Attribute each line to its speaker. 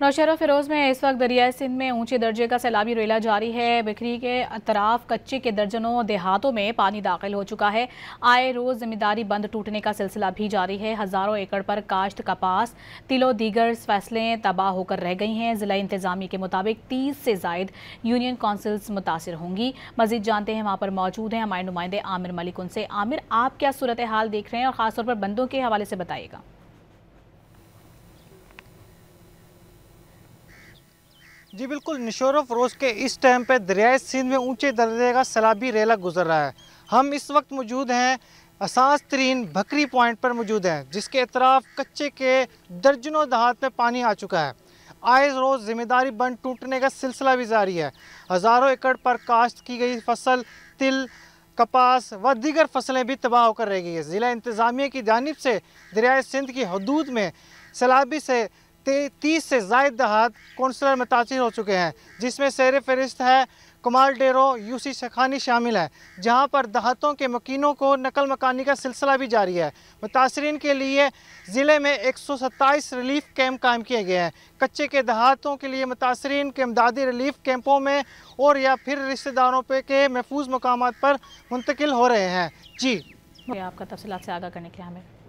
Speaker 1: नौशहरा फिरोज में इस वक्त दरियाई सिंध में ऊंचे दर्जे का सैलाबी रेला जारी है। बिखरी के अतराफ कच्चे के दर्जनों देहातों में पानी दाखिल हो चुका है। आए रोज जिम्मेदारी बंद टूटने का सिलसिला भी जारी है। हजारों एकड़ पर काश्त कपास, तिलो दीगर फसलें तबाह होकर रह गई हैं। जिला इंतजामिया के मुताबिक 30 से जायद यूनियन काउंसिल्स मुतासिर होंगी। मजीद जानते हैं, वहाँ पर मौजूद हैं हमारे नुमाइंदे आमिर मलिक। उनसे आमिर, आप क्या सूरत हाल देख रहे हैं और खासतौर पर बंदों के हवाले से बताइएगा।
Speaker 2: जी बिल्कुल, नौशहरा फिरोज के इस टाइम पे दरियाई सिंध में ऊंचे दर्जे का सैलाबी रेला गुजर रहा है। हम इस वक्त मौजूद हैं असास तरीन भकरी पॉइंट पर मौजूद हैं, जिसके अतराफ कच्चे के दर्जनों दहात में पानी आ चुका है। आए रोज़ जिम्मेदारी बंद टूटने का सिलसिला भी जारी है। हज़ारों एकड़ पर काश्त की गई फसल, तिल, कपास व दीगर फसलें भी तबाह होकर रह गई है। ज़िला इंतज़ामिया की जानिब से दरियाई सिंध की हदूद में सैलाबी से 30 से ज़ायद दहात कौंसलर मुतासिर हो चुके हैं, जिसमें सैर फहरिस्त है कमाल डेरो, यूसी शखानी शामिल है, जहां पर दहातों के मकीनों को नकल मकानी का सिलसिला भी जारी है। मुतासरीन के लिए ज़िले में 127 रिलीफ कैंप कायम किए गए हैं। कच्चे के दहातों के लिए मुतासरीन के इमदादी रिलीफ कैंपों में और या फिर रिश्तेदारों पे के महफूज मकामात पर मुंतकिल हो रहे हैं। जी,
Speaker 1: आपका तफसीलात से आगाह करने के लिए हमें